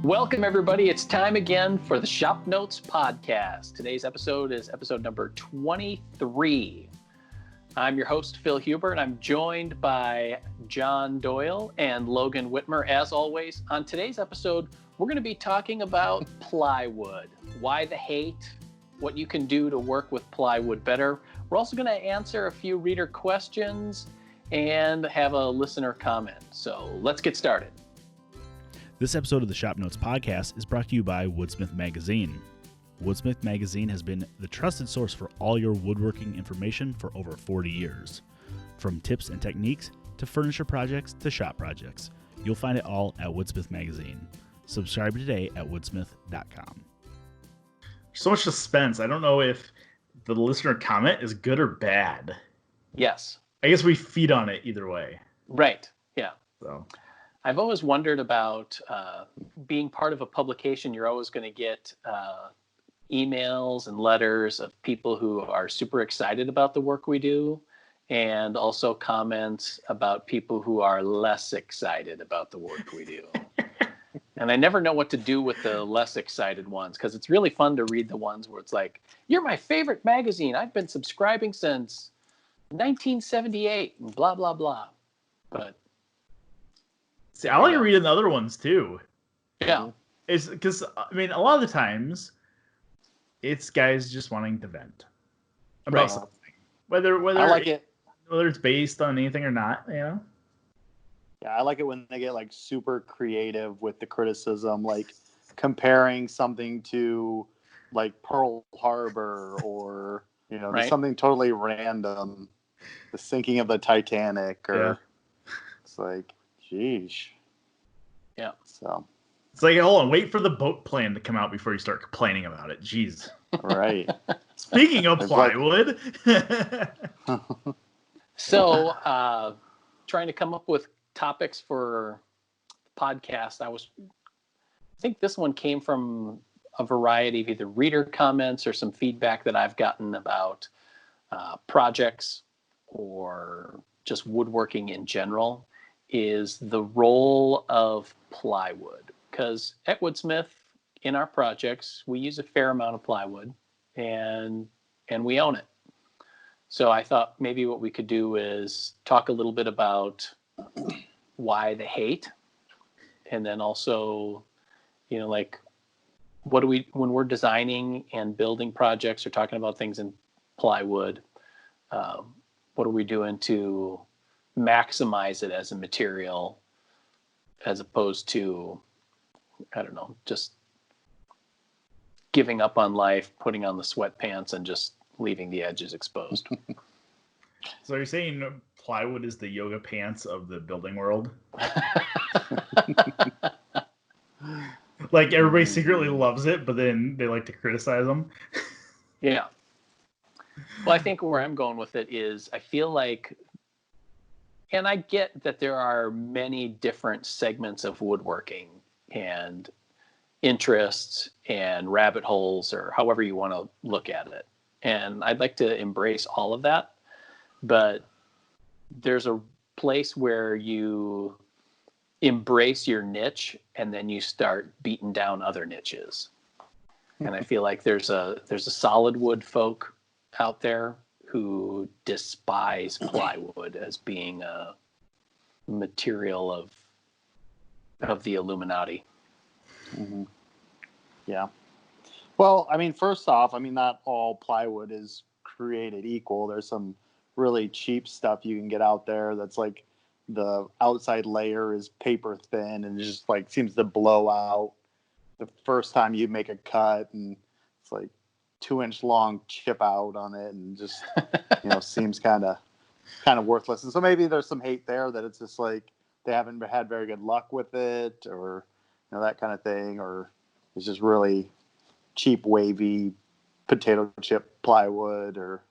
Welcome, everybody. It's time again for the ShopNotes Podcast. Today's episode is episode number 23. I'm your host, Phil Huber, and I'm joined by John Doyle and Logan Whitmer. As always, on today's episode, we're going to be talking about plywood, why the hate, what you can do to work with plywood better. We're also going to answer a few reader questions and have a listener comment. So let's get started. This episode of the ShopNotes Podcast is brought to you by Woodsmith Magazine. Woodsmith Magazine has been the trusted source for all your woodworking information for over 40 years. From tips and techniques to furniture projects to shop projects, you'll find it all at Woodsmith Magazine. Subscribe today at woodsmith.com. So much suspense. I don't know if the listener comment is good or bad. Yes. I guess we feed on it either way. Right. Yeah. So I've always wondered about being part of a publication. You're always going to get emails and letters of people who are super excited about the work we do, and also comments about people who are less excited about the work we do. And I never know what to do with the less excited ones, because it's really fun to read the ones where it's like, you're my favorite magazine. I've been subscribing since 1978 and blah, blah, blah. But see, I like reading the other ones too. Yeah. It's because, I mean, a lot of the times it's guys just wanting to vent about something. Whether I like it. Whether it's based on anything or not, you know? Yeah, I like it when they get like super creative with the criticism, like comparing something to like Pearl Harbor or, you know, Right. something totally random. The sinking of the Titanic, or it's like, geez. Yeah. So, It's like, hold on, wait for the boat plan to come out before you start complaining about it. Jeez. right. Speaking of It's like- plywood. So, trying to come up with topics for the podcast, I think this one came from a variety of either reader comments or some feedback that I've gotten about projects or just woodworking in general, is the role of plywood. Because at Woodsmith, in our projects, we use a fair amount of plywood, and we own it. So I thought maybe what we could do is talk a little bit about why the hate, and then also, you know, like, what do we, when we're designing and building projects or talking about things in plywood, what are we doing to maximize it as a material as opposed to, I don't know, just giving up on life, putting on the sweatpants and just leaving the edges exposed. So you're saying plywood is the yoga pants of the building world? Like, everybody secretly loves it, but then they like to criticize them? Yeah. Well, I think where I'm going with it is I feel like, and I get that there are many different segments of woodworking and interests and rabbit holes, or however you want to look at it. And I'd like to embrace all of that. But there's a place where you embrace your niche and then you start beating down other niches. And I feel like there's a solid wood folk out there who despise plywood as being a material of the Illuminati. Mm-hmm. Yeah. Well, I mean, first off, I mean, not all plywood is created equal. There's some really cheap stuff you can get out there that's like the outside layer is paper thin and just like seems to blow out the first time you make a cut, and it's like 2-inch long chip out on it, and just, you know, seems kind of worthless. And so maybe there's some hate there that it's just like they haven't had very good luck with it, or, you know, that kind of thing, or it's just really cheap, wavy potato chip plywood or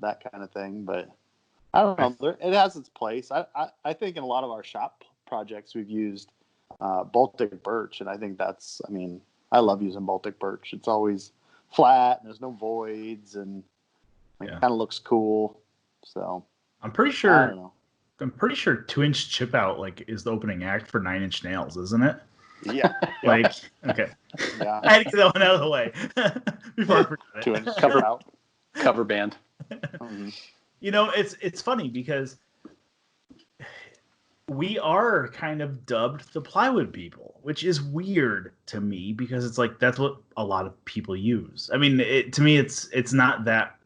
that kind of thing. But I don't know. It has its place. I think in a lot of our shop projects we've used Baltic birch, and I think that's, I mean, I love using Baltic birch. It's always flat and there's no voids, and it kind of looks cool. So I'm pretty I sure don't know. 2-inch chip out like is the opening act for 9-inch nails, isn't it? Yeah. Like, okay. Yeah. I had to get that one out of the way before I forgot it. 2 inch Cover- out. Cover band. Mhm. You know, it's funny because we are kind of dubbed the plywood people, which is weird to me because it's like that's what a lot of people use. I mean, to me, it's not that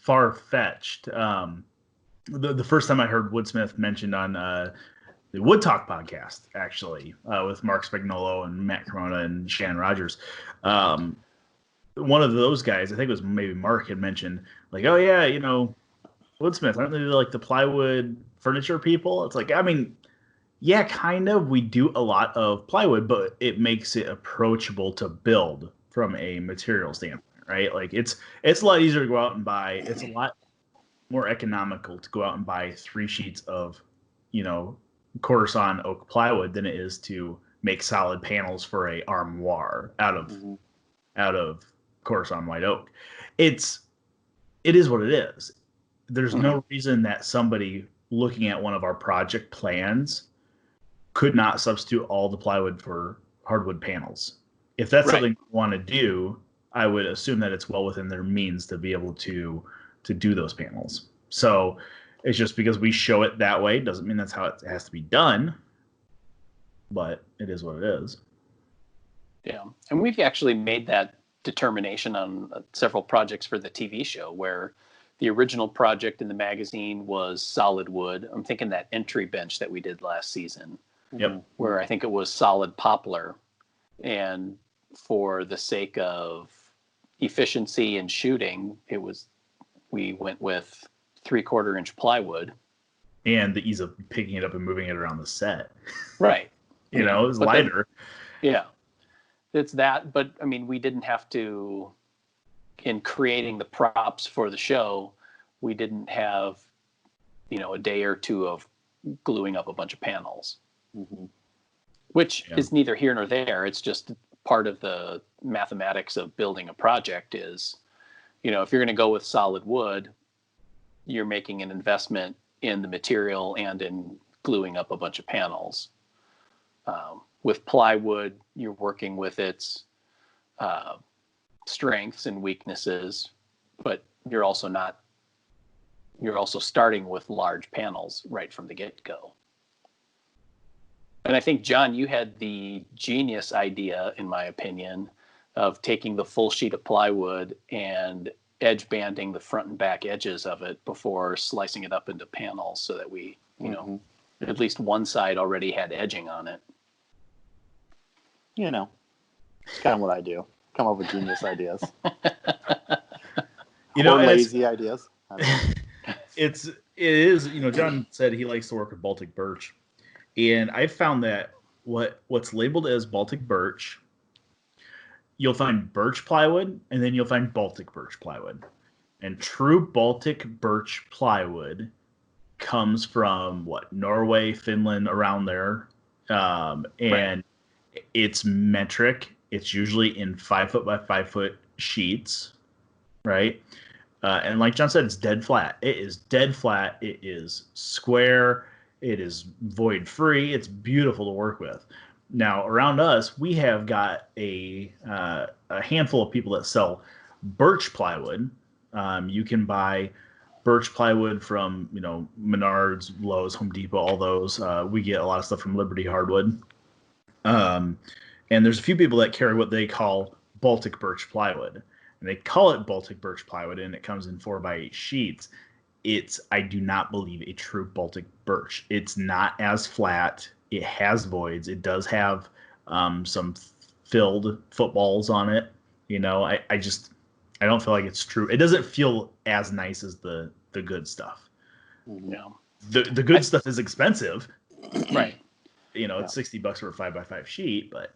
far fetched. The first time I heard Woodsmith mentioned on the Wood Talk podcast, actually, with Mark Spagnolo and Matt Cremona and Shannon Rogers. One of those guys, I think it was maybe Mark, had mentioned, like, oh yeah, you know, Woodsmith, aren't they like the plywood furniture people? It's like, I mean, yeah, kind of. We do a lot of plywood, but it makes it approachable to build from a material standpoint, right? Like it's a lot easier to go out and buy. It's a lot more economical to go out and buy 3 sheets of, you know, Corson oak plywood than it is to make solid panels for a armoire out of Corson white oak. It is what it is. There's no reason that somebody looking at one of our project plans could not substitute all the plywood for hardwood panels. If that's something you want to do, I would assume that it's well within their means to be able to do those panels. So it's just because we show it that way doesn't mean that's how it has to be done, but it is what it is. Yeah, and we've actually made that determination on several projects for the TV show where the original project in the magazine was solid wood. I'm thinking that entry bench that we did last season. Yep. Where I think it was solid poplar. And for the sake of efficiency and shooting, we went with 3/4 inch plywood. And the ease of picking it up and moving it around the set. Right. You know, it's lighter. Yeah. It's that, but I mean, we didn't have to, in creating the props for the show, we didn't have, you know, a day or two of gluing up a bunch of panels, which is neither here nor there. It's just part of the mathematics of building a project is, you know, if you're going to go with solid wood, you're making an investment in the material and in gluing up a bunch of panels. With plywood, you're working with its strengths and weaknesses, but you're also starting with large panels right from the get-go. And I think, John, you had the genius idea, in my opinion, of taking the full sheet of plywood and edge banding the front and back edges of it before slicing it up into panels so that we, you know, at least one side already had edging on it. You know, it's kind of what I do. Come up with genius ideas. You know, or lazy ideas. It is, you know, John said he likes to work with Baltic birch. And I found that what's labeled as Baltic birch, you'll find birch plywood, and then you'll find Baltic birch plywood. And true Baltic birch plywood comes from Norway, Finland, around there. And it's metric. It's usually in 5 foot by 5 foot sheets, right? And like John said, it's dead flat. It is dead flat. It is square. It is void free. It's beautiful to work with. Now, around us, we have got a handful of people that sell birch plywood. You can buy birch plywood from, you know, Menards, Lowe's, Home Depot, all those. We get a lot of stuff from Liberty Hardwood. And there's a few people that carry what they call Baltic birch plywood. And they call it Baltic birch plywood, and it comes in 4x8 sheets. It's, I do not believe, a true Baltic birch. It's not as flat. It has voids. It does have some filled footballs on it. You know, I don't feel like it's true. It doesn't feel as nice as the good stuff. Yeah. The good stuff is expensive. Right. You know, it's $60 for a 5x5 sheet, but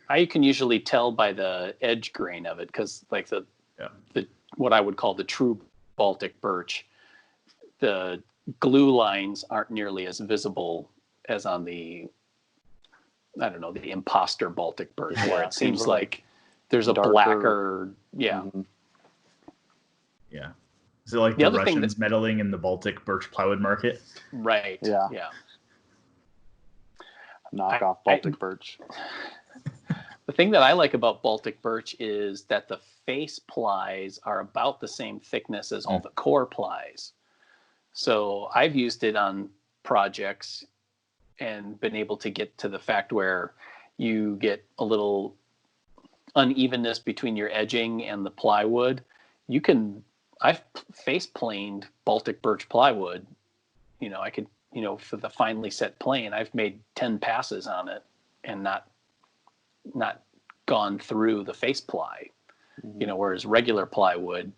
I can usually tell by the edge grain of it because, like the what I would call the true Baltic birch, the glue lines aren't nearly as visible as on the, I don't know, the imposter Baltic birch, where it seems like there's a blacker, Yeah. Is it like the Russians meddling in the Baltic birch plywood market? Right. Yeah. knockoff Baltic birch. The thing that I like about Baltic birch is that the face plies are about the same thickness as all the core plies. So I've used it on projects and been able to get to the fact where you get a little unevenness between your edging and the plywood. I've face planed Baltic birch plywood. I could, for the finely set plane, I've made 10 passes on it and not gone through the face ply. Whereas regular plywood,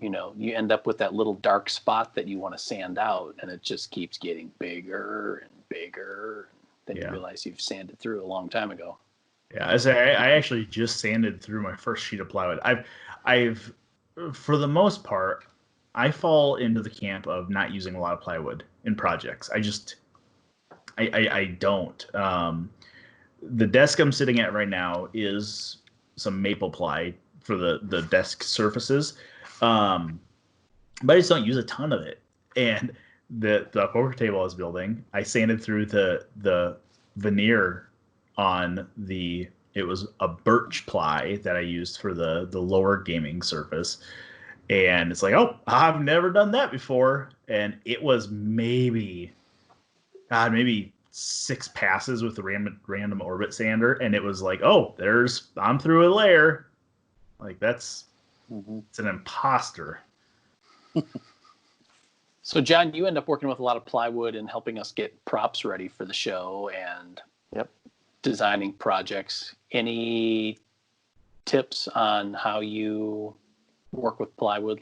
you end up with that little dark spot that you want to sand out, and it just keeps getting bigger and bigger. Then you realize you've sanded through a long time ago. Yeah, I actually just sanded through my first sheet of plywood. I've for the most part, I fall into the camp of not using a lot of plywood in projects. I don't. The desk I'm sitting at right now is some maple ply for the desk surfaces. But I just don't use a ton of it. And the poker table I was building, I sanded through the veneer on it was a birch ply that I used for the lower gaming surface. And it's like, oh, I've never done that before. And it was maybe 6 passes with the random orbit sander. And it was like, oh, I'm through a layer. Like it's an imposter. So John, you end up working with a lot of plywood and helping us get props ready for the show and designing projects. Any tips on how you work with plywood,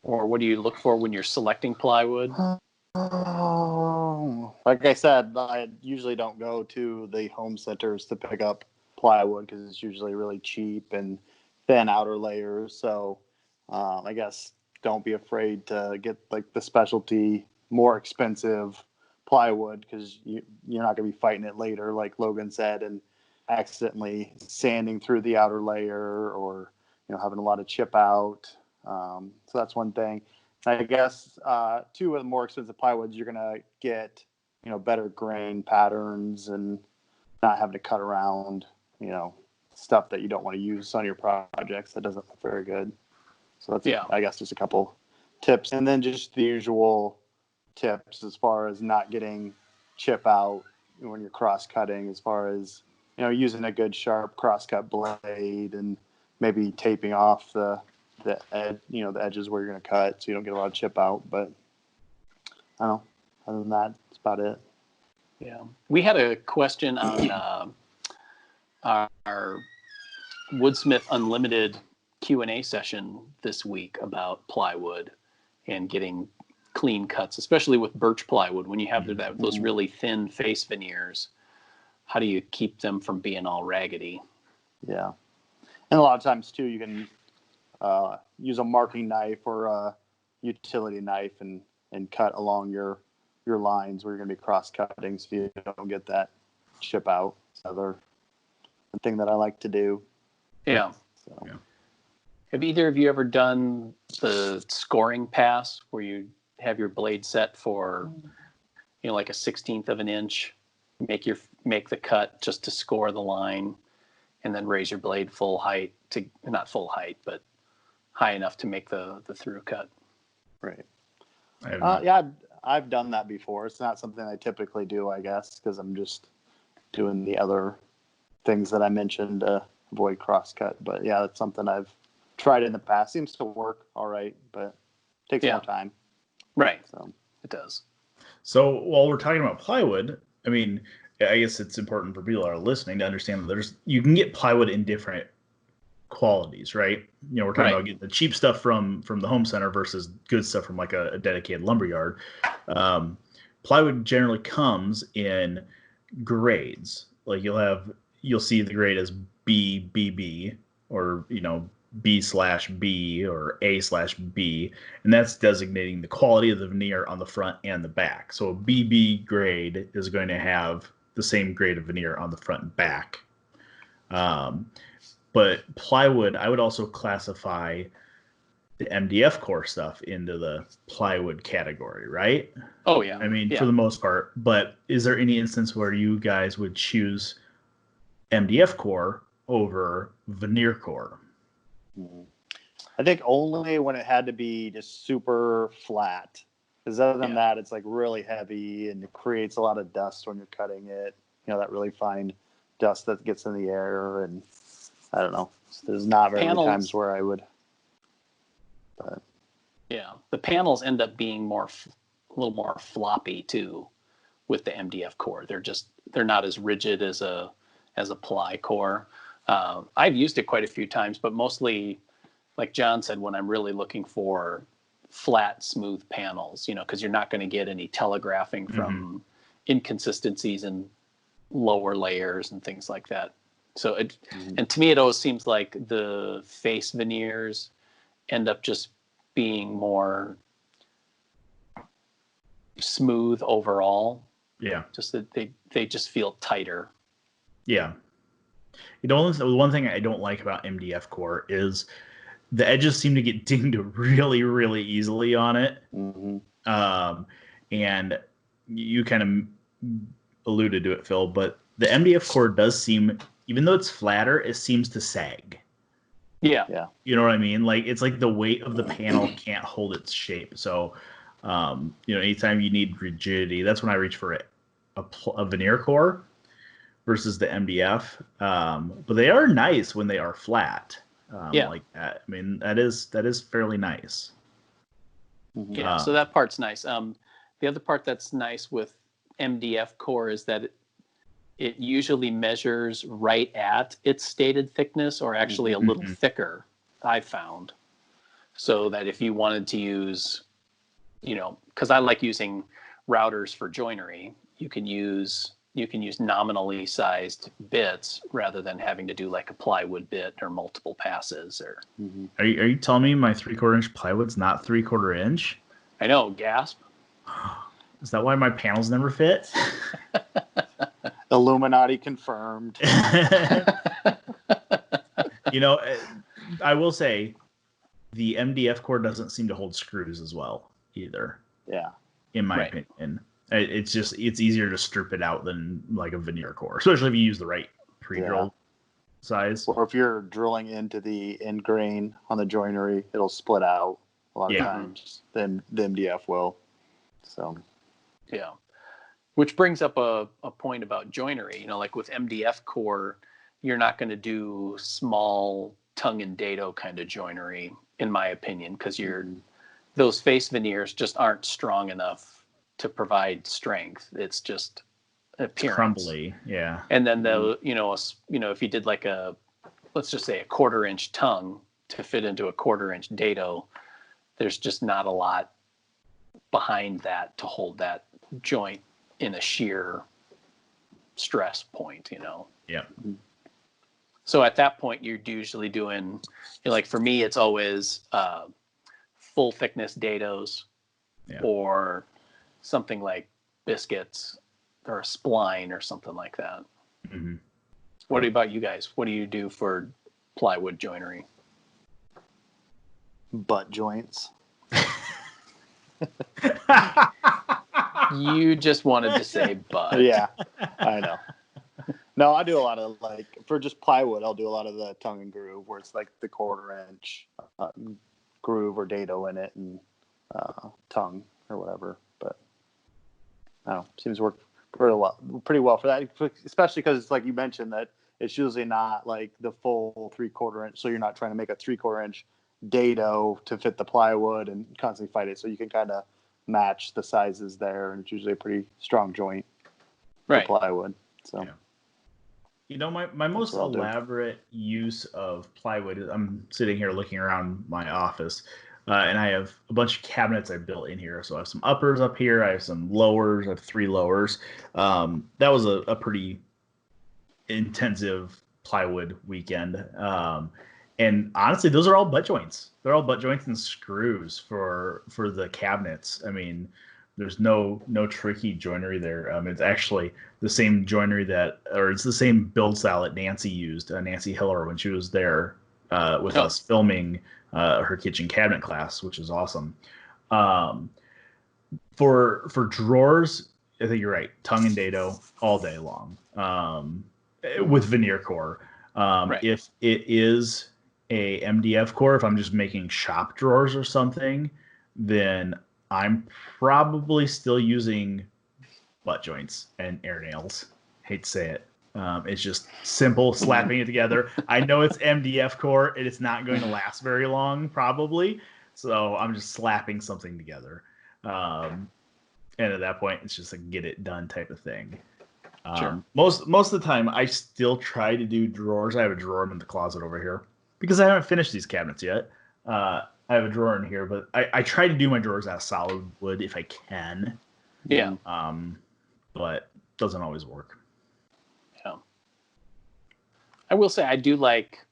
or what do you look for when you're selecting plywood? Like I said, I usually don't go to the home centers to pick up plywood because it's usually really cheap and thin outer layers. So I guess don't be afraid to get the specialty, more expensive plywood, because you're not going to be fighting it later, like Logan said, and accidentally sanding through the outer layer or having a lot of chip out. So that's one thing. I guess two of the more expensive plywoods, you're going to get better grain patterns and not having to cut around stuff that you don't want to use on your projects that doesn't look very good. So that's I guess just a couple tips, and then just the usual tips as far as not getting chip out when you're cross cutting, as far as using a good sharp cross cut blade and maybe taping off the edge, the edges where you're going to cut, so you don't get a lot of chip out. But I don't know. Other than that, that's about it. Yeah, we had a question on our Woodsmith Unlimited Q&A session this week about plywood and getting clean cuts, especially with birch plywood. When you have those really thin face veneers, how do you keep them from being all raggedy? Yeah, and a lot of times too, you can use a marking knife or a utility knife and cut along your lines where you're going to be cross cutting, so you don't get that chip out. It's another thing that I like to do. Yeah. So. Yeah. Have either of you ever done the scoring pass where you have your blade set for, like a 1/16 of an inch, make the cut just to score the line, and then raise your blade full height not full height, but high enough to make the through cut? Right. Yeah, I've done that before. It's not something I typically do, I guess, because I'm just doing the other things that I mentioned to avoid cross cut. But yeah, that's something I've tried in the past. Seems to work all right, but takes more time. Right. So it does. So while we're talking about plywood, I mean, I guess it's important for people that are listening to understand that you can get plywood in different qualities, right? We're talking about getting the cheap stuff from the home center versus good stuff from like a dedicated lumberyard. Plywood generally comes in grades. Like you'll see the grade as BBB, or B/B or A/B, and that's designating the quality of the veneer on the front and the back. So a BB grade is going to have the same grade of veneer on the front and back. But plywood, I would also classify the MDF core stuff into the plywood category, right? Oh yeah. I mean, yeah. for the most part. But is there any instance where you guys would choose MDF core over veneer core? I think only when it had to be just super flat. Because other than that, it's like really heavy and it creates a lot of dust when you're cutting it. You know, that really fine dust that gets in the air. And I don't know. There's not very many times where I would. But. Yeah, the panels end up being a little more floppy too with the MDF core. They're not as rigid as a ply core. I've used it quite a few times, but mostly, like John said, when I'm really looking for flat, smooth panels, you know, because you're not going to get any telegraphing from inconsistencies in lower layers and things like that. So and to me, it always seems like the face veneers end up just being more smooth overall. Yeah. Just that they just feel tighter. Yeah. The one thing I don't like about MDF core is the edges seem to get dinged really, really easily on it. And you kind of alluded to it, Phil, but the MDF core does seem, even though it's flatter, it seems to sag. Yeah. You know what I mean? Like, it's like the weight of the panel can't hold its shape. So, you know, anytime you need rigidity, that's when I reach for a veneer core versus the MDF. But they are nice when they are flat. Like that. I mean, that is fairly nice. Yeah, so that part's nice. The other part that's nice with MDF core is that it usually measures right at its stated thickness, or actually a little thicker, I've found. So that if you wanted to use, you know, because I like using routers for joinery, you can use nominally sized bits rather than having to do like a plywood bit or multiple passes. Or Are you telling me my 3/4 inch plywood's not 3/4 inch? I know, gasp. Is that why my panels never fit? Illuminati confirmed. You know, I will say the MDF core doesn't seem to hold screws as well either. Yeah. In my opinion. It's easier to strip it out than like a veneer core, especially if you use the right pre-drill size. Or if you're drilling into the end grain on the joinery, it'll split out a lot of times. Then the MDF will. So. Yeah. Which brings up a point about joinery. You know, like with MDF core, you're not going to do small tongue and dado kind of joinery, in my opinion, because those face veneers just aren't strong enough to provide strength. It's just appearance. Crumbly, yeah. And then if you did like let's just say a 1/4 inch tongue to fit into a 1/4 inch dado, there's just not a lot behind that to hold that joint in a shear stress point, you know. Yeah. So at that point, you're usually doing, like for me, it's always full thickness dados or something like biscuits or a spline or something like that. What about you guys? What do you do for plywood joinery? Butt joints. You just wanted to say butt. Yeah, I know. No, I do a lot of, like, for just plywood, I'll do a lot of the tongue and groove where it's like the 1/4 inch groove or dado in it and tongue or whatever. But I don't know, seems to work pretty well for that, especially because it's like you mentioned that it's usually not like the full 3/4 inch. So you're not trying to make a 3/4 inch dado to fit the plywood and constantly fight it. So you can kind of match the sizes there, and it's usually a pretty strong joint for plywood. So. Yeah. You know, my most elaborate use of plywood is I'm sitting here looking around my office, and I have a bunch of cabinets I built in here. So I have some uppers up here. I have some lowers. I have 3 lowers. That was a pretty intensive plywood weekend. And honestly, those are all butt joints. They're all butt joints and screws for the cabinets. I mean, there's no tricky joinery there. It's actually the same joinery it's the same build style that Nancy used, Nancy Hiller, when she was there with us filming her kitchen cabinet class, which is awesome. For drawers, I think you're right. Tongue and dado all day long with veneer core. If it is a MDF core, if I'm just making shop drawers or something, then I'm probably still using butt joints and air nails. Hate to say it. It's just simple slapping it together. I know it's MDF core and it's not going to last very long, probably. So I'm just slapping something together. And at that point, it's just a get it done type of thing. Sure. Most of the time, I still try to do drawers. I have a drawer in the closet over here because I haven't finished these cabinets yet. I have a drawer in here, but I try to do my drawers out of solid wood if I can. Yeah. But doesn't always work. Yeah. I will say I do like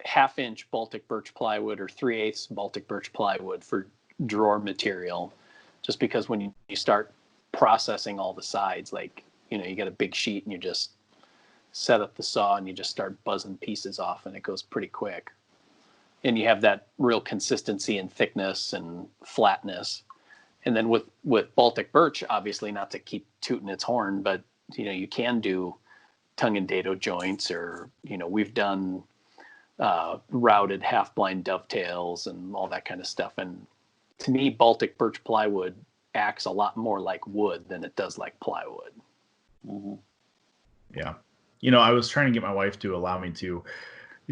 1/2-inch Baltic birch plywood or 3/8 Baltic birch plywood for drawer material, just because when you start processing all the sides, like, you get a big sheet and you just set up the saw and you just start buzzing pieces off and it goes pretty quick. And you have that real consistency and thickness and flatness. And then with Baltic birch, obviously not to keep tooting its horn, but you can do tongue and dado joints, or we've done routed half-blind dovetails and all that kind of stuff. And to me, Baltic birch plywood acts a lot more like wood than it does like plywood. Mm-hmm. Yeah. I was trying to get my wife to allow me to.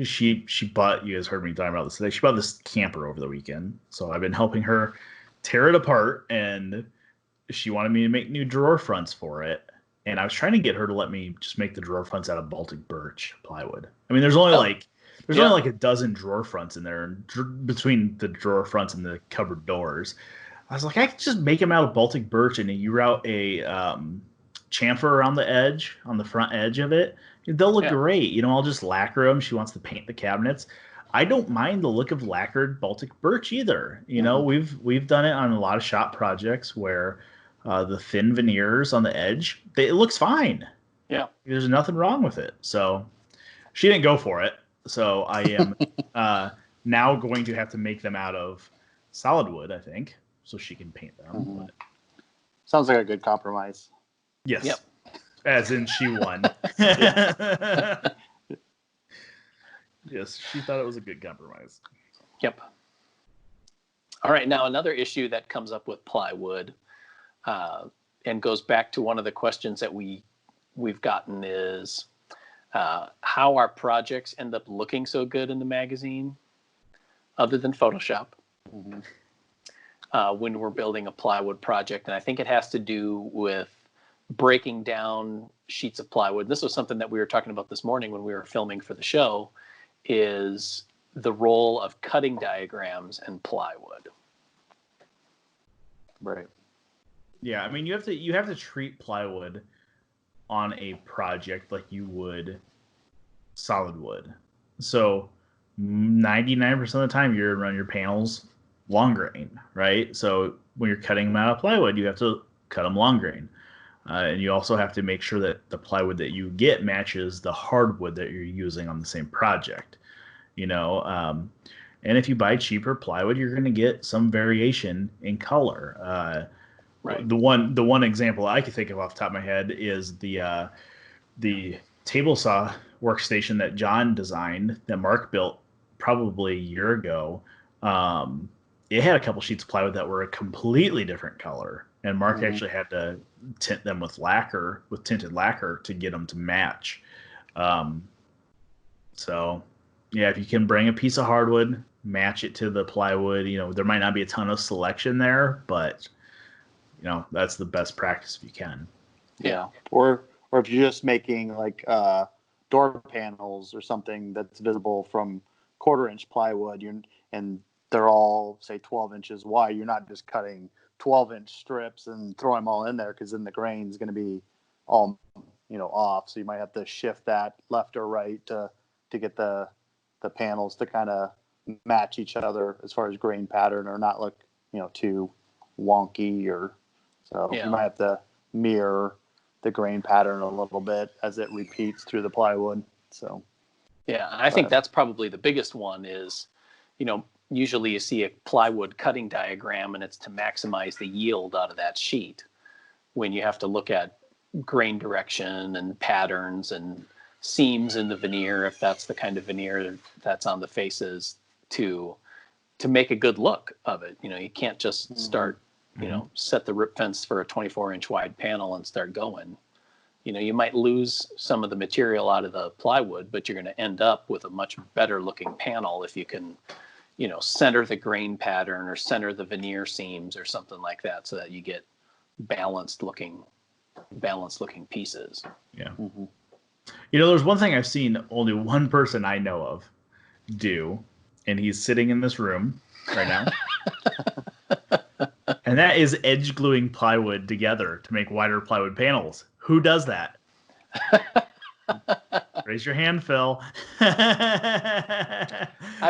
She bought, you guys heard me talking about this today, she bought this camper over the weekend. So I've been helping her tear it apart, and she wanted me to make new drawer fronts for it. And I was trying to get her to let me just make the drawer fronts out of Baltic birch plywood. I mean, there's only only like a dozen drawer fronts in there, and between the drawer fronts and the cupboard doors. I was like, I could just make them out of Baltic birch, and you route a chamfer around the edge, on the front edge of it. They'll look great. I'll just lacquer them. She wants to paint the cabinets. I don't mind the look of lacquered Baltic birch either. We've done it on a lot of shop projects where the thin veneers on the edge, it looks fine. Yeah. There's nothing wrong with it. So she didn't go for it. So I am now going to have to make them out of solid wood, I think, so she can paint them. Mm-hmm. Sounds like a good compromise. Yes. Yep. As in she won. Yes, she thought it was a good compromise. Yep. All right. Now, another issue that comes up with plywood and goes back to one of the questions that we've gotten is how our projects end up looking so good in the magazine, other than Photoshop, when we're building a plywood project. And I think it has to do with breaking down sheets of plywood. This was something that we were talking about this morning when we were filming for the show, is the role of cutting diagrams and plywood. Right. Yeah, I mean, you have to treat plywood on a project like you would solid wood. So 99% of the time you're gonna run your panels long grain, right? So when you're cutting them out of plywood, you have to cut them long grain. And you also have to make sure that the plywood that you get matches the hardwood that you're using on the same project. And if you buy cheaper plywood, you're going to get some variation in color. Right. The one example I could think of off the top of my head is the table saw workstation that John designed, that Mark built probably a year ago. It had a couple sheets of plywood that were a completely different color. And Mark actually had to tint them with tinted lacquer to get them to match. So, yeah, if you can bring a piece of hardwood, match it to the plywood, there might not be a ton of selection there, but, that's the best practice if you can. Yeah. Or if you're just making like door panels or something that's visible from 1/4-inch plywood, and they're all, say, 12 inches wide, you're not just cutting 12-inch strips and throw them all in there, because then the grain is going to be all off. So you might have to shift that left or right to get the panels to kind of match each other as far as grain pattern, or not look too wonky. Or so you might have to mirror the grain pattern a little bit as it repeats through the plywood. So Yeah, I think that's probably the biggest one is, usually you see a plywood cutting diagram and it's to maximize the yield out of that sheet, when you have to look at grain direction and patterns and seams in the veneer, if that's the kind of veneer that's on the faces, to make a good look of it. You can't just start, set the rip fence for a 24-inch wide panel and start going. You might lose some of the material out of the plywood, but you're going to end up with a much better looking panel if you can, center the grain pattern or center the veneer seams or something like that, so that you get balanced looking pieces. Yeah. There's one thing I've seen only one person I know of do, and he's sitting in this room right now. And that is edge gluing plywood together to make wider plywood panels. Who does that? Raise your hand, Phil. I've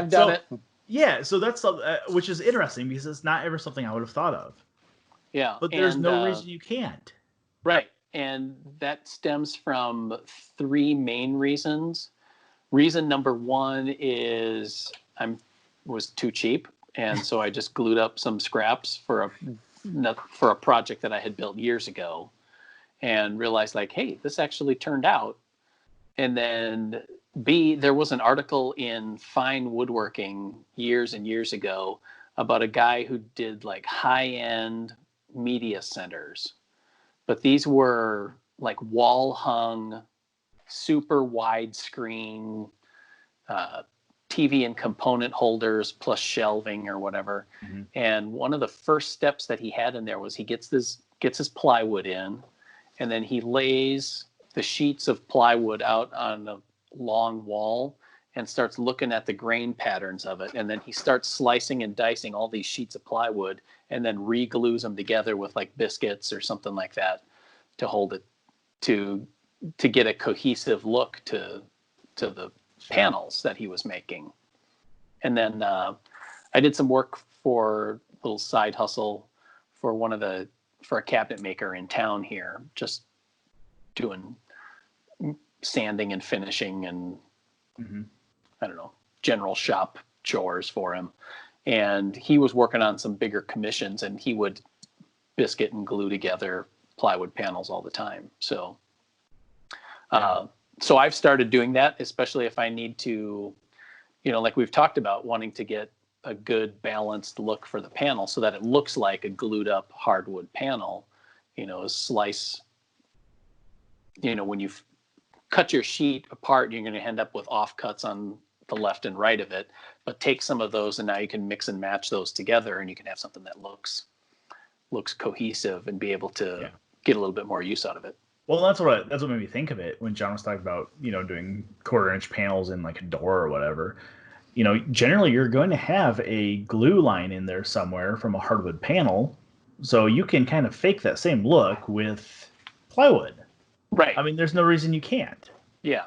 done it. Yeah, so that's which is interesting because it's not ever something I would have thought of. Yeah. But there's no reason you can't. Right. And that stems from three main reasons. Reason number one is was too cheap. And so I just glued up some scraps for a project that I had built years ago, and realized hey, this actually turned out. And then B, there was an article in Fine Woodworking years and years ago about a guy who did high-end media centers. But these were wall hung, super wide screen, TV and component holders plus shelving or whatever. Mm-hmm. And one of the first steps that he had in there was he gets his plywood in, and then he lays the sheets of plywood out on a long wall and starts looking at the grain patterns of it. And then he starts slicing and dicing all these sheets of plywood and then re-glues them together with biscuits or something like that to hold it, to get a cohesive look to the panels that he was making. And then I did some work for a little side hustle for a cabinet maker in town here, just doing sanding and finishing and I don't know, general shop chores for him. And he was working on some bigger commissions, and he would biscuit and glue together plywood panels all the time. So so I've started doing that, especially if I need to, like we've talked about, wanting to get a good balanced look for the panel so that it looks like a glued up hardwood panel. A slice, when you cut your sheet apart, you're going to end up with offcuts on the left and right of it, but take some of those and now you can mix and match those together, and you can have something that looks cohesive and be able to get a little bit more use out of it. Well, that's what made me think of it when John was talking about, doing 1/4-inch panels in a door or whatever. Generally you're going to have a glue line in there somewhere from a hardwood panel, so you can kind of fake that same look with plywood. Right. I mean, there's no reason you can't. Yeah.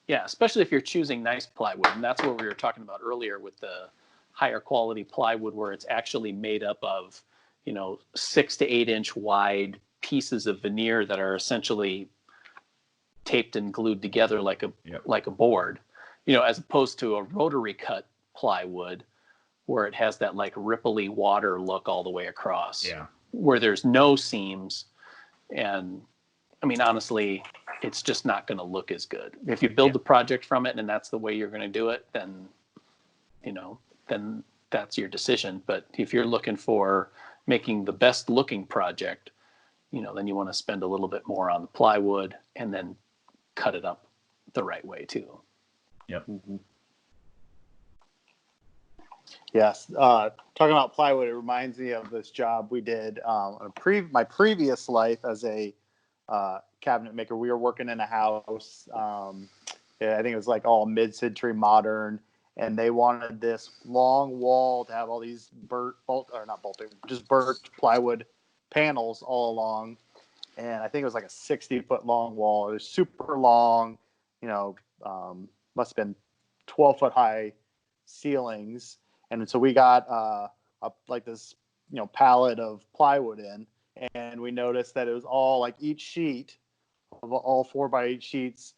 Yeah, especially if you're choosing nice plywood. And that's what we were talking about earlier with the higher quality plywood, where it's actually made up of, 6 to 8 inch wide pieces of veneer that are essentially taped and glued together like a board, as opposed to a rotary cut plywood where it has that ripply water look all the way across, where there's no seams. And I mean, honestly, it's just not going to look as good. If you build the project from it and that's the way you're going to do it, then, then that's your decision. But if you're looking for making the best looking project, then you want to spend a little bit more on the plywood and then cut it up the right way too. Yep. Mm-hmm. Yes. Talking about plywood, it reminds me of this job we did my previous life as a cabinet maker. We were working in a house. I think it was all mid-century modern, and they wanted this long wall to have all these birch plywood panels all along. And I think it was a 60-foot long wall. It was super long, must have been 12-foot high ceilings. And so we got this, pallet of plywood in, and we noticed that it was all each sheet of all 4x8 sheets.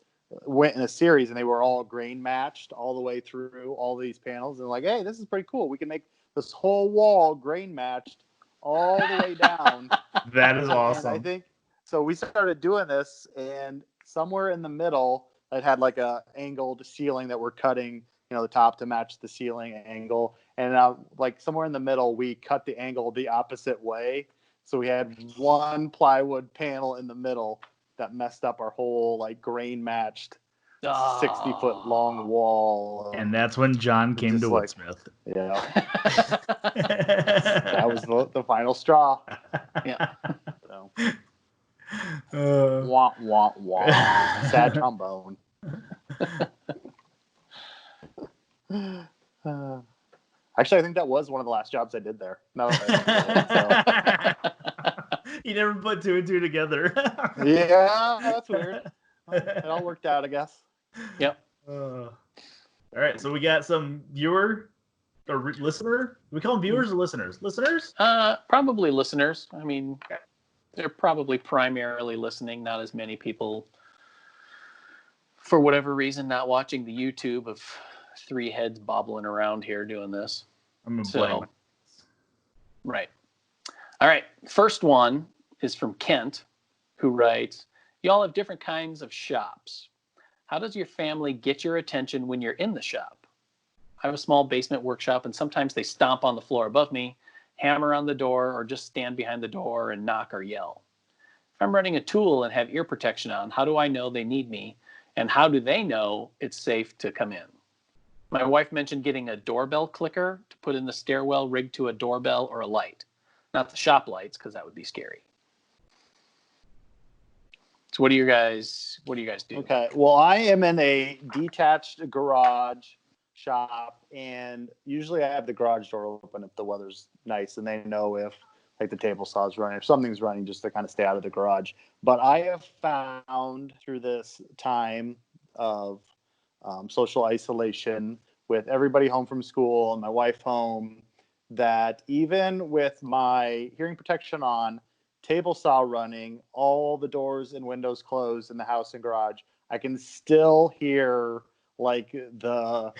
went in a series, and they were all grain matched all the way through all these panels. And like, hey, this is pretty cool. We can make this whole wall grain matched all the way down. That is awesome. And I think so. We started doing this, and somewhere in the middle, it had like a angled ceiling that we're cutting, the top to match the ceiling angle. And like somewhere in the middle, we cut the angle the opposite way. So we had one plywood panel in the middle that messed up our whole like grain matched 60-foot long wall. And that's when John came to Woodsmith. Yeah. That was the final straw. Yeah. So. Wah, wah, wah. Sad trombone. Actually, I think that was one of the last jobs I did there. No, you never put two and two together. Yeah, that's weird. It all worked out, I guess. Yep. All right, so we got some viewer or listener. We call them viewers or listeners? Listeners? Probably listeners. I mean, they're probably primarily listening. Not as many people, for whatever reason, not watching the YouTube of three heads bobbling around here doing this. I'm gonna blame. Right. All right. First one is from Kent, who writes, "Y'all have different kinds of shops. How does your family get your attention when you're in the shop? I have a small basement workshop, and sometimes they stomp on the floor above me, hammer on the door, or just stand behind the door and knock or yell. If I'm running a tool and have ear protection on, how do I know they need me? And how do they know it's safe to come in? My wife mentioned getting a doorbell clicker to put in the stairwell rigged to a doorbell or a light. Not the shop lights, because that would be scary." So what do you guys do? Okay. Well, I am in a detached garage shop, and usually I have the garage door open if the weather's nice and they know if like the table saw is running, if something's running, just to kind of stay out of the garage. But I have found through this time of social isolation with everybody home from school and my wife home, that even with my hearing protection on, table saw running, all the doors and windows closed in the house and garage, I can still hear like the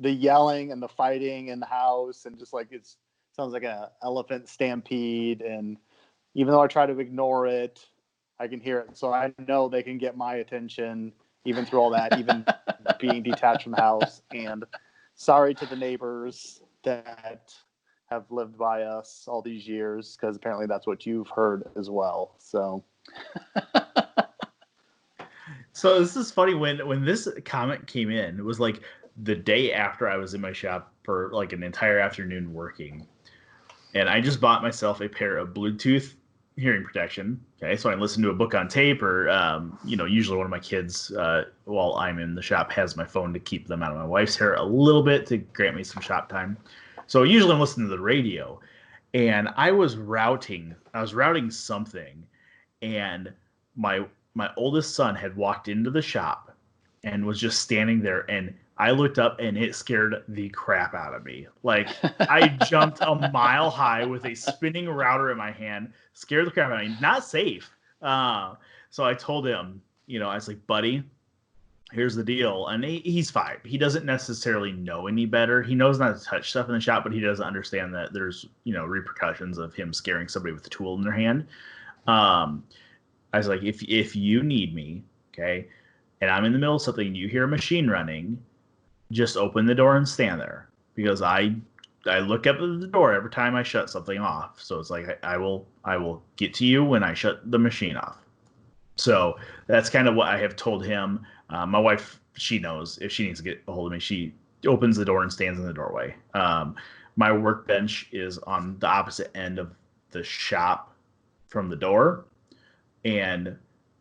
yelling and the fighting in the house, and just like it sounds like an elephant stampede. And even though I try to ignore it, I can hear it. So I know they can get my attention even through all that, even being detached from the house. And sorry to the neighbors that have lived by us all these years, because apparently that's what you've heard as well. So this is funny. When this comment came in, it was like the day after I was in my shop for like an entire afternoon working, and I just bought myself a pair of Bluetooth hearing protection. Okay, so I listen to a book on tape, or usually one of my kids, while I'm in the shop, has my phone to keep them out of my wife's hair a little bit to grant me some shop time. So usually I'm listening to the radio, and I was routing something, and my oldest son had walked into the shop and was just standing there, and I looked up and it scared the crap out of me. Like I jumped a mile high with a spinning router in my hand, scared the crap out of me. Not safe. So I told him, I was like, buddy, here's the deal. And he's 5. He doesn't necessarily know any better. He knows not to touch stuff in the shop, but he doesn't understand that there's, repercussions of him scaring somebody with a tool in their hand. I was like, if you need me, okay, and I'm in the middle of something, you hear a machine running, just open the door and stand there, because I look up at the door every time I shut something off. So it's like I will get to you when I shut the machine off. So that's kind of what I have told him. My wife, she knows if she needs to get a hold of me, she opens the door and stands in the doorway. My workbench is on the opposite end of the shop from the door, and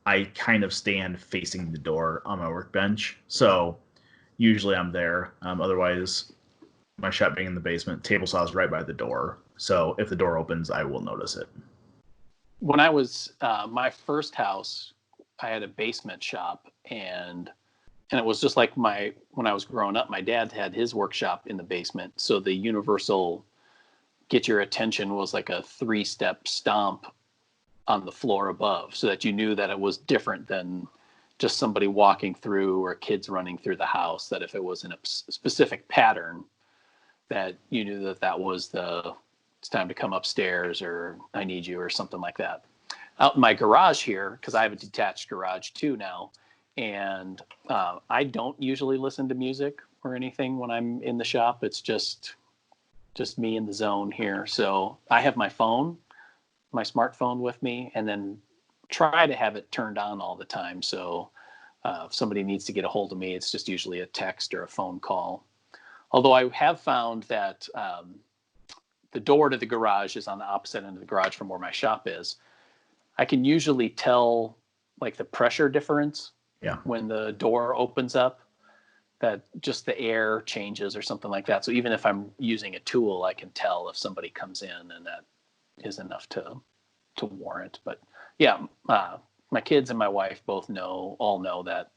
I kind of stand facing the door on my workbench. So usually I'm there. Otherwise, my shop being in the basement, table saw is right by the door. So if the door opens, I will notice it. When I was my first house, I had a basement shop, and it was just like when I was growing up, my dad had his workshop in the basement. So the universal get your attention was like a 3-step stomp on the floor above, so that you knew that it was different than just somebody walking through or kids running through the house, that if it was in a specific pattern, that you knew that was it's time to come upstairs, or I need you, or something like that. Out in my garage here, because I have a detached garage too now, and I don't usually listen to music or anything when I'm in the shop. It's just me in the zone here. So I have my smartphone with me, and then try to have it turned on all the time. So if somebody needs to get a hold of me, it's just usually a text or a phone call. Although I have found that the door to the garage is on the opposite end of the garage from where my shop is. I can usually tell like the pressure difference when the door opens up, that just the air changes or something like that. So even if I'm using a tool, I can tell if somebody comes in, and that is enough to warrant. But yeah, my kids and my wife both all know that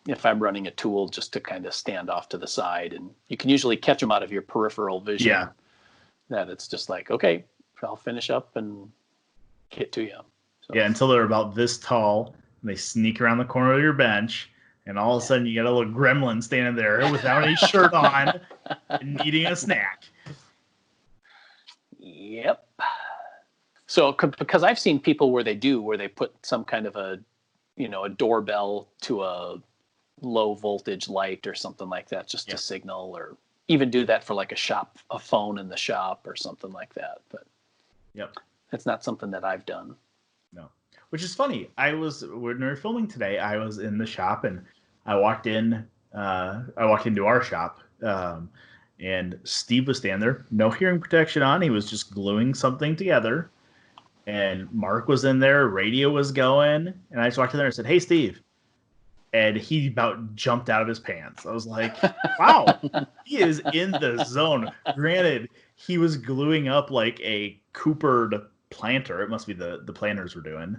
if I'm running a tool, just to kind of stand off to the side, and you can usually catch them out of your peripheral vision. Yeah. That it's just like, okay, I'll finish up and get to you. So. Yeah, until they're about this tall, and they sneak around the corner of your bench, and all of a sudden you got a little gremlin standing there without any shirt on and eating a snack. Yep. So because I've seen people where they put some kind of a doorbell to a low voltage light or something like that, just to signal, or even do that for like a phone in the shop or something like that. But it's not something that I've done. No, which is funny. When we were filming today, I was in the shop, and I walked into our shop, and Steve was standing there, no hearing protection on. He was just gluing something together. And Mark was in there, radio was going, and I just walked in there and said, "Hey, Steve." And he about jumped out of his pants. I was like, wow, he is in the zone. Granted, he was gluing up like a coopered planter. It must be the planters were doing.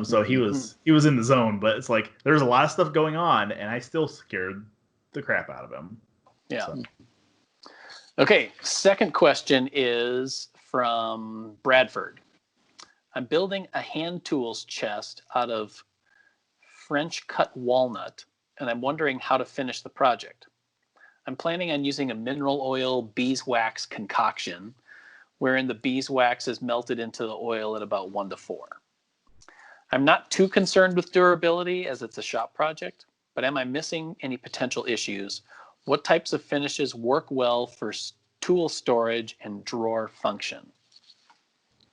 So he was in the zone, but it's like there's a lot of stuff going on, and I still scared the crap out of him. Yeah. So. Okay, second question is from Bradford. I'm building a hand tools chest out of French cut walnut, and I'm wondering how to finish the project. I'm planning on using a mineral oil beeswax concoction, wherein the beeswax is melted into the oil at about 1:4. I'm not too concerned with durability, as it's a shop project, but am I missing any potential issues? What types of finishes work well for tool storage and drawer function?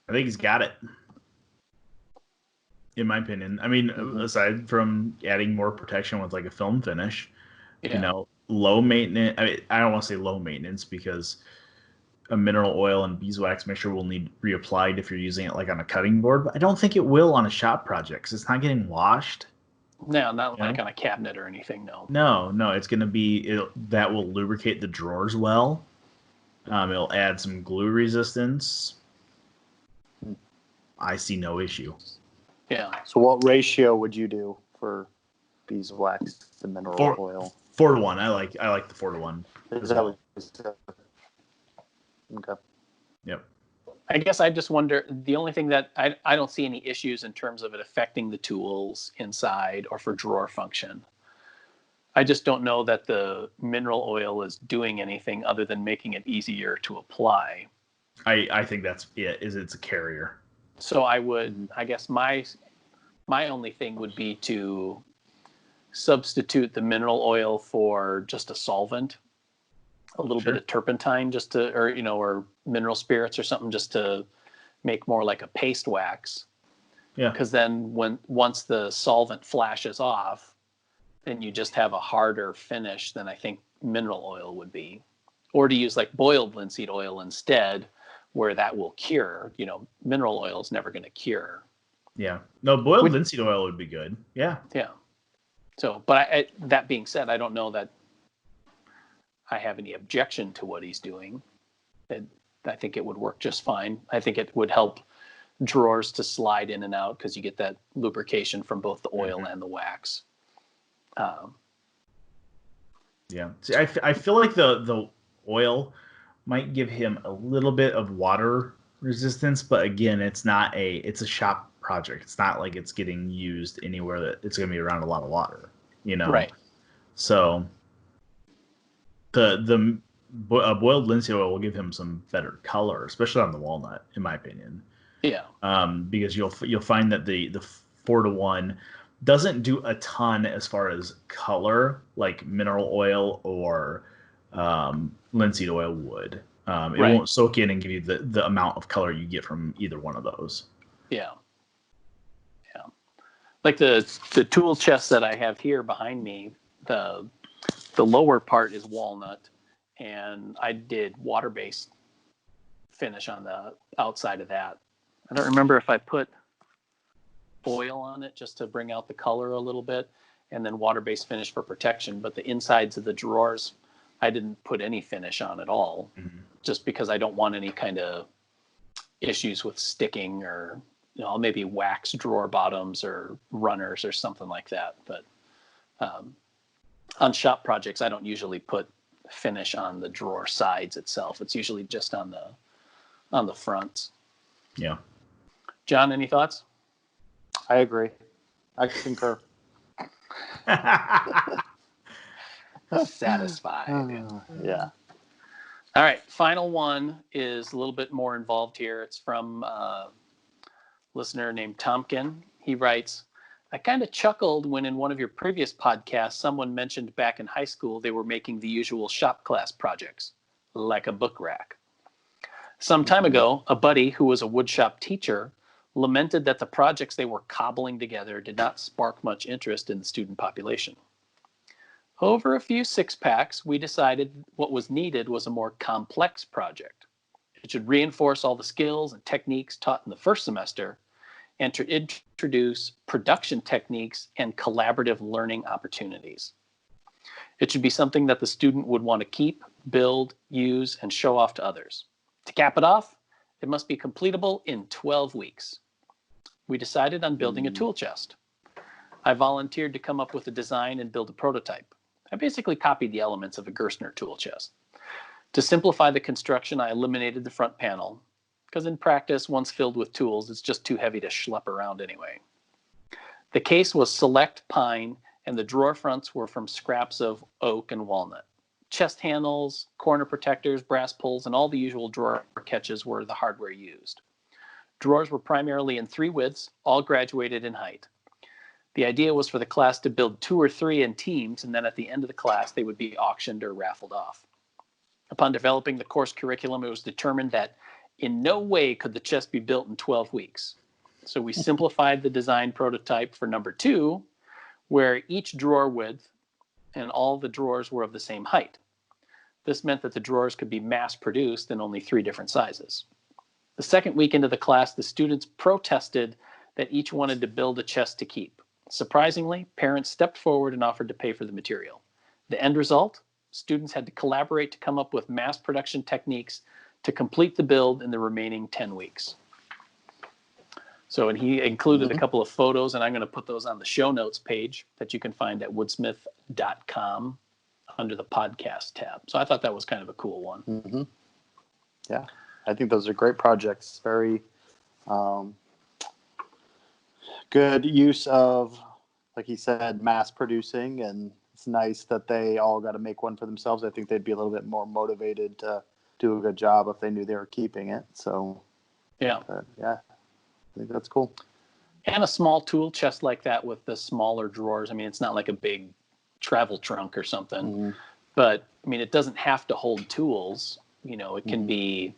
I think he's got it. In my opinion. I mean, aside from adding more protection with like a film finish, low maintenance. I mean, I don't want to say low maintenance, because a mineral oil and beeswax mixture will need reapplied if you're using it like on a cutting board. But I don't think it will on a shop project, because it's not getting washed. No, not like on a cabinet or anything. No, it's going to be that will lubricate the drawers well. It'll add some glue resistance. I see no issue. Yeah. So what ratio would you do for beeswax to mineral oil? 4-to-1. I like the 4-to-1. Is that what you said? Okay. Yep. I guess I just wonder, the only thing that I don't see any issues in terms of it affecting the tools inside or for drawer function. I just don't know that the mineral oil is doing anything other than making it easier to apply. I think that's it, it's a carrier. So I guess my only thing would be to substitute the mineral oil for just a solvent, a little bit of turpentine, or mineral spirits or something, just to make more like a paste wax. Yeah. Because then once the solvent flashes off, then you just have a harder finish than I think mineral oil would be. Or to use like boiled linseed oil instead, where that will cure. Mineral oil is never going to cure. Yeah. No, boiled linseed oil would be good. Yeah. Yeah. So, but that being said, I don't know that I have any objection to what he's doing. I think it would work just fine. I think it would help drawers to slide in and out, because you get that lubrication from both the oil and the wax. Yeah. See, I feel like the oil might give him a little bit of water resistance, but again, it's a shop project. It's not like it's getting used anywhere that it's going to be around a lot of water, you know? Right. So the boiled linseed oil will give him some better color, especially on the walnut, in my opinion. Yeah. Because you'll find that the 4-to-1 doesn't do a ton as far as color, like mineral oil or linseed oil would. It won't soak in and give you the amount of color you get from either one of those. Yeah. Yeah. Like the tool chest that I have here behind me, the lower part is walnut, and I did water-based finish on the outside of that. I don't remember if I put oil on it just to bring out the color a little bit, and then water-based finish for protection, but the insides of the drawers, I didn't put any finish on at all, just because I don't want any kind of issues with sticking, or I'll maybe wax drawer bottoms or runners or something like that. But on shop projects, I don't usually put finish on the drawer sides itself. It's usually just on the fronts. Yeah. John, any thoughts? I agree. I concur. Satisfied. Yeah. All right. Final one is a little bit more involved here. It's from a listener named Tompkin. He writes, I kind of chuckled when in one of your previous podcasts, someone mentioned back in high school they were making the usual shop class projects, like a book rack. Some time ago, a buddy who was a woodshop teacher lamented that the projects they were cobbling together did not spark much interest in the student population. Over a few six-packs, we decided what was needed was a more complex project. It should reinforce all the skills and techniques taught in the first semester and to introduce production techniques and collaborative learning opportunities. It should be something that the student would want to keep, build, use, and show off to others. To cap it off, it must be completable in 12 weeks. We decided on building a tool chest. I volunteered to come up with a design and build a prototype. I basically copied the elements of a Gerstner tool chest. To simplify the construction, I eliminated the front panel, because in practice, once filled with tools, it's just too heavy to schlep around anyway. The case was select pine, and the drawer fronts were from scraps of oak and walnut. Chest handles, corner protectors, brass pulls, and all the usual drawer catches were the hardware used. Drawers were primarily in 3 widths, all graduated in height. The idea was for the class to build 2 or 3 in teams, and then at the end of the class, they would be auctioned or raffled off. Upon developing the course curriculum, it was determined that in no way could the chest be built in 12 weeks. So we simplified the design prototype for number 2, where each drawer width and all the drawers were of the same height. This meant that the drawers could be mass produced in only 3 different sizes. The second week into the class, the students protested that each wanted to build a chest to keep. Surprisingly, parents stepped forward and offered to pay for the material. The end result? Students had to collaborate to come up with mass production techniques to complete the build in the remaining 10 weeks. So, and he included a couple of photos, and I'm going to put those on the show notes page that you can find at woodsmith.com under the podcast tab. So I thought that was kind of a cool one. Yeah, I think those are great projects. Very good use of, like he said, mass producing, and it's nice that they all got to make one for themselves. I think they'd be a little bit more motivated to do a good job if they knew they were keeping it. So yeah, I think that's cool. And a small tool chest like that with the smaller drawers. I mean, it's not like a big travel trunk or something, but I mean, it doesn't have to hold tools. You know, it can be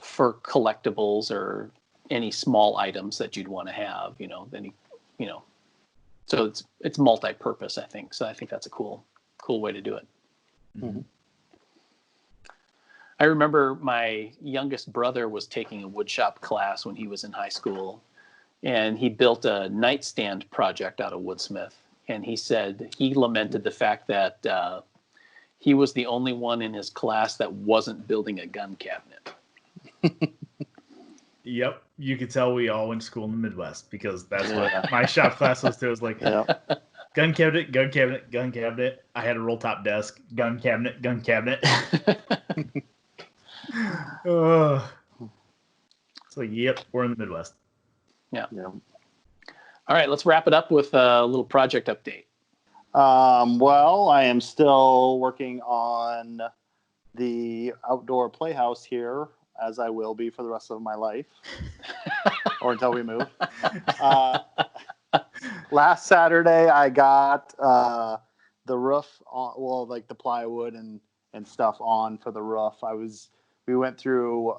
for collectibles or any small items that you'd want to have. You know, so it's multi-purpose, I think. So I think that's a cool way to do it. I remember my youngest brother was taking a woodshop class when he was in high school, and he built a nightstand project out of Woodsmith. And he said he lamented the fact that he was the only one in his class that wasn't building a gun cabinet. Yep, you could tell we all went to school in the Midwest, because that's what my shop class was too. It was like gun cabinet, gun cabinet, gun cabinet. I had a roll top desk, gun cabinet, gun cabinet. So yep, we're in the Midwest. Yeah. Yeah. All right, let's wrap it up with a little project update. Well, I am still working on the outdoor playhouse here, as I will be for the rest of my life, or until we move. Last Saturday, I got the roof on, well, like the plywood and stuff on for the roof. We went through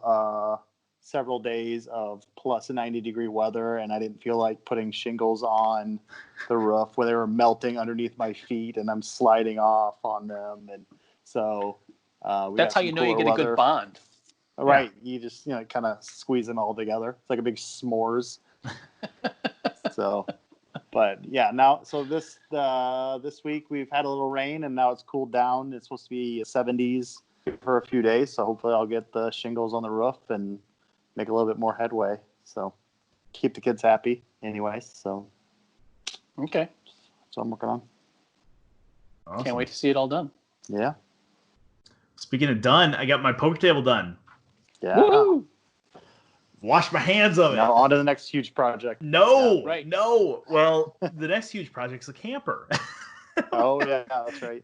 several days of plus 90-degree weather, and I didn't feel like putting shingles on the roof where they were melting underneath my feet, and I'm sliding off on them. And so that's how you know you get a good bond. Right. Yeah. You just, kind of squeeze them all together. It's like a big s'mores. So, but yeah, now, so this week we've had a little rain, and now it's cooled down. It's supposed to be 70s for a few days. So hopefully I'll get the shingles on the roof and make a little bit more headway. So keep the kids happy anyways. So, okay. So I'm working on. Awesome. Can't wait to see it all done. Yeah. Speaking of done, I got my poker table done. Yeah. Woo! Wash my hands of it. Now on to the next huge project. No, yeah, right. No. Well, the next huge project's a camper. Oh yeah, that's right.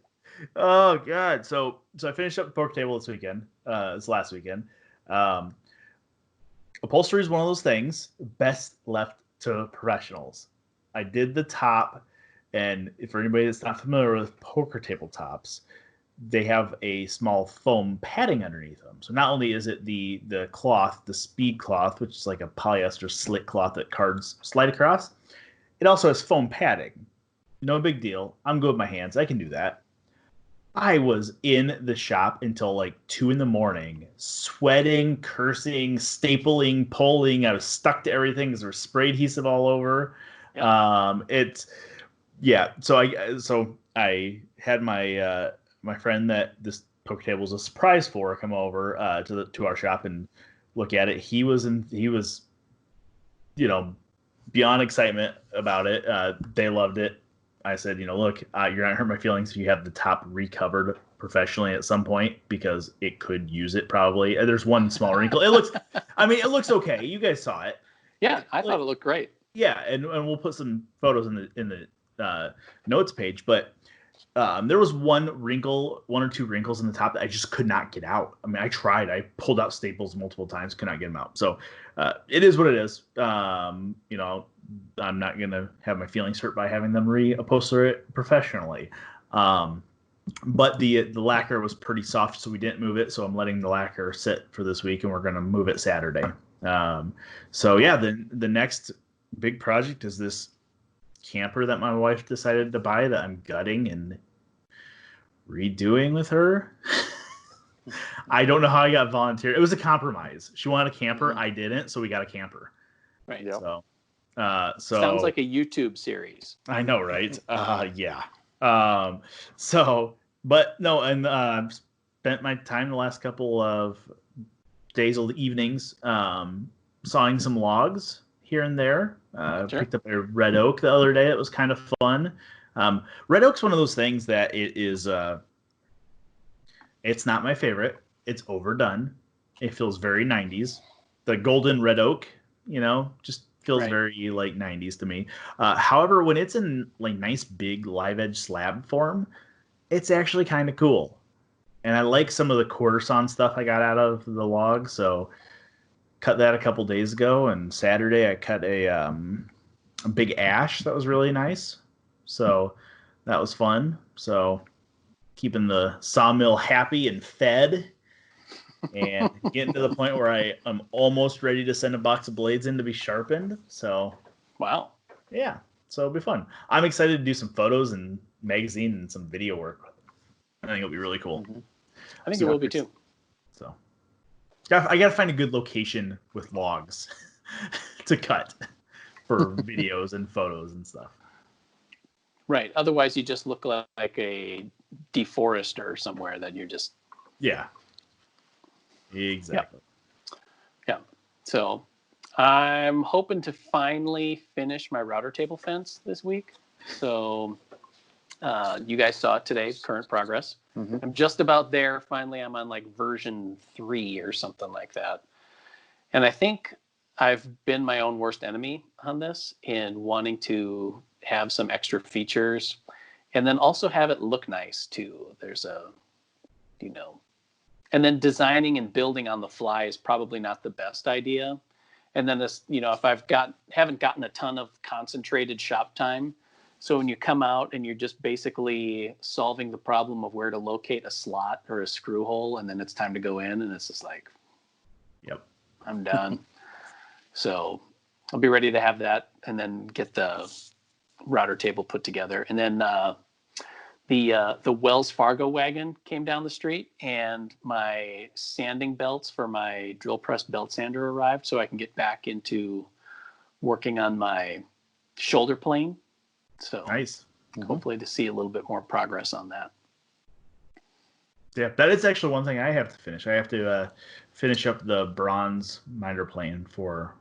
Oh God. So I finished up the poker table this weekend. This last weekend. Upholstery is one of those things best left to professionals. I did the top, and for anybody that's not familiar with poker table tops, they have a small foam padding underneath them. So not only is it the cloth, the speed cloth, which is like a polyester slit cloth that cards slide across, it also has foam padding. No big deal. I'm good with my hands. I can do that. I was in the shop until like 2 a.m, sweating, cursing, stapling, pulling. I was stuck to everything because there was spray adhesive all over. Yep. So I had my friend that this poker table was a surprise for come over to our shop and look at it. He was beyond excitement about it. They loved it. I said, look, you're not hurt my feelings if you have the top recovered professionally at some point, because it could use it probably. There's one small wrinkle. It looks okay. You guys saw it. Yeah, I thought it looked great. Yeah, and we'll put some photos in the notes page, but there was one or two wrinkles in the top that I just could not get out. I mean, I tried. I pulled out staples multiple times, could not get them out. So it is what it is. I'm not going to have my feelings hurt by having them reupholster it professionally. But the lacquer was pretty soft, so we didn't move it. So I'm letting the lacquer sit for this week, and we're going to move it Saturday. The next big project is this camper that my wife decided to buy that I'm gutting and redoing with her. I don't know how I got volunteered. It was a compromise. She wanted a camper. Mm-hmm. I didn't, so we got a camper. Right. Yep. So sounds like a YouTube series. I know, right? Yeah. But no, and I've spent my time the last couple of days or evenings sawing some logs here and there. Sure. Picked up a red oak the other day. It was kind of fun. Red oak's one of those things that it is. It's not my favorite. It's overdone. It feels very 90s. The golden red oak, just feels right. Very like 90s to me. However, when it's in like nice big live edge slab form, it's actually kind of cool. And I like some of the quarter sawn stuff I got out of the log. So cut that a couple days ago, and Saturday I cut a big ash that was really nice. So that was fun. So keeping the sawmill happy and fed, and getting to the point where I am almost ready to send a box of blades in to be sharpened. So wow. Yeah. So it'll be fun. I'm excited to do some photos and magazine and some video work. I think it'll be really cool. Mm-hmm. I think it will be too. So I got to find a good location with logs to cut for videos and photos and stuff. Right. Otherwise, you just look like a deforester somewhere that you're just. Yeah. Exactly. Yeah. So I'm hoping to finally finish my router table fence this week. So you guys saw it today, current progress. Mm-hmm. I'm just about there. Finally, I'm on like version 3 or something like that. And I think I've been my own worst enemy on this in wanting to have some extra features and then also have it look nice too. There's and then designing and building on the fly is probably not the best idea. And then this, if haven't gotten a ton of concentrated shop time. So when you come out and you're just basically solving the problem of where to locate a slot or a screw hole, and then it's time to go in and it's just like, yep, I'm done. So I'll be ready to have that and then get the router table put together. And then the Wells Fargo wagon came down the street and my sanding belts for my drill press belt sander arrived, so I can get back into working on my shoulder plane. So nice. Hopefully to see a little bit more progress on that. Yeah, that is actually one thing I have to finish. I have to finish up the bronze miter plane for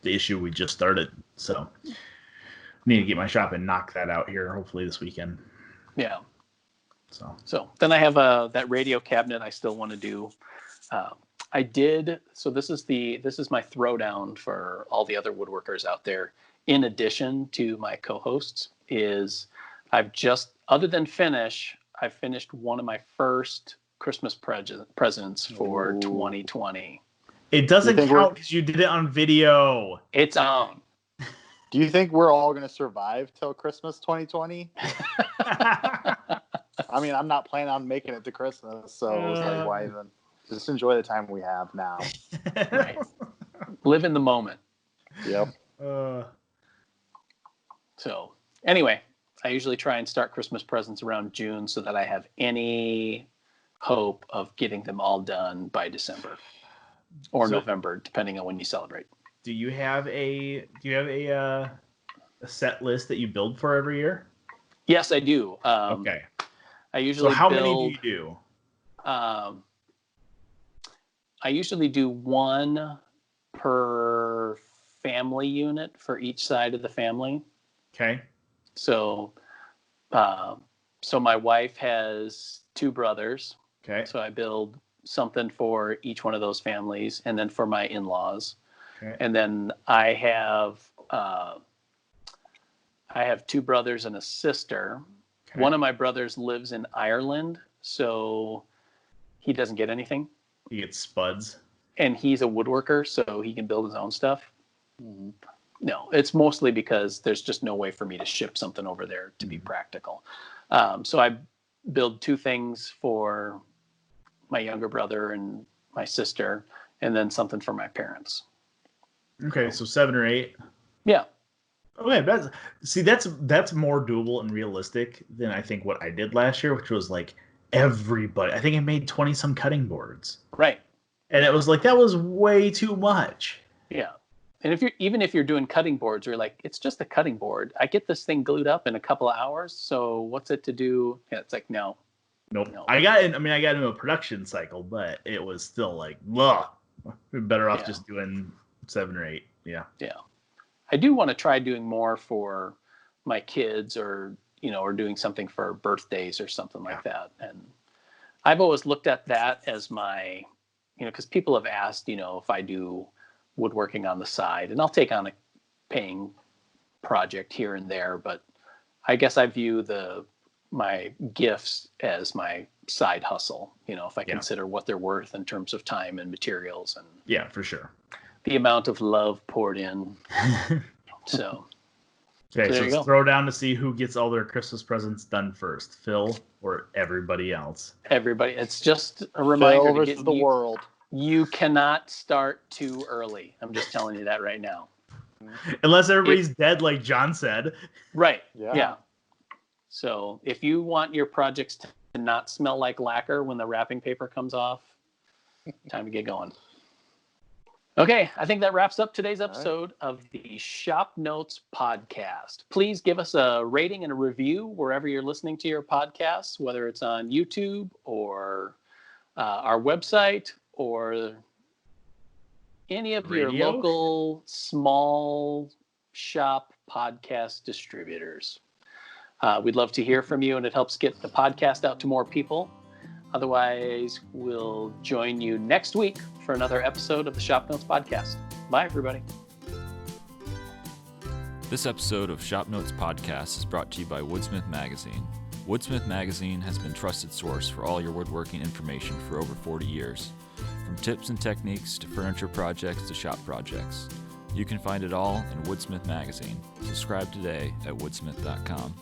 the issue we just started. So need to get my shop and knock that out here hopefully this weekend. Yeah. So then I have that radio cabinet I still want to do. I did. So this is my throwdown for all the other woodworkers out there. In addition to my co-hosts, is other than finish, I've finished one of my first Christmas presents for 2020. It doesn't count because you did it on video. It's on. Do you think we're all going to survive till Christmas 2020? I mean, I'm not planning on making it to Christmas, so it's like, why even? Just enjoy the time we have now. Right. Live in the moment. Yep. So anyway, I usually try and start Christmas presents around June so that I have any hope of getting them all done by December or November, depending on when you celebrate. Do you have a set list that you build for every year? Yes, I do. Okay. I usually many do you do? I usually do one per family unit for each side of the family. Okay. So my wife has 2 brothers. Okay. So I build something for each one of those families, and then for my in-laws. Okay. And then I have 2 brothers and a sister. Okay. One of my brothers lives in Ireland, so he doesn't get anything. He gets spuds. And he's a woodworker, so he can build his own stuff. Mm-hmm. No, it's mostly because there's just no way for me to ship something over there to be practical. So I build 2 things for my younger brother and my sister, and then something for my parents. Okay, so 7 or 8. Yeah. Okay, that's more doable and realistic than I think what I did last year, which was like everybody. I think I made 20 some cutting boards. Right. And it was like that was way too much. Yeah. And if you're doing cutting boards, you're like, it's just a cutting board. I get this thing glued up in a couple of hours. So what's it to do? Yeah, it's like, no. Nope. No. I got into a production cycle, but it was still like, ugh. We're better off just doing 7 or 8. Yeah. Yeah. I do want to try doing more for my kids or doing something for birthdays or something like that. And I've always looked at that as my, because people have asked, if I do woodworking on the side, and I'll take on a paying project here and there, but I guess I view my gifts as my side hustle, if I consider what they're worth in terms of time and materials and for sure the amount of love poured in. So okay, so let's throw down to see who gets all their Christmas presents done first, Phil or everybody else. Everybody. It's just a reminder Phil versus the world. You cannot start too early. I'm just telling you that right now. Unless everybody's dead, like John said. Right. Yeah. So if you want your projects to not smell like lacquer when the wrapping paper comes off, time to get going. Okay, I think that wraps up today's episode of the Shop Notes Podcast. Please give us a rating and a review wherever you're listening to your podcasts, whether it's on YouTube or our website or any of your local small shop podcast distributors. We'd love to hear from you, and it helps get the podcast out to more people. Otherwise, we'll join you next week for another episode of the Shop Notes Podcast. Bye, everybody. This episode of ShopNotes Podcast is brought to you by Woodsmith Magazine. Woodsmith Magazine has been trusted source for all your woodworking information for over 40 years. From tips and techniques to furniture projects to shop projects. You can find it all in Woodsmith Magazine. Subscribe today at woodsmith.com.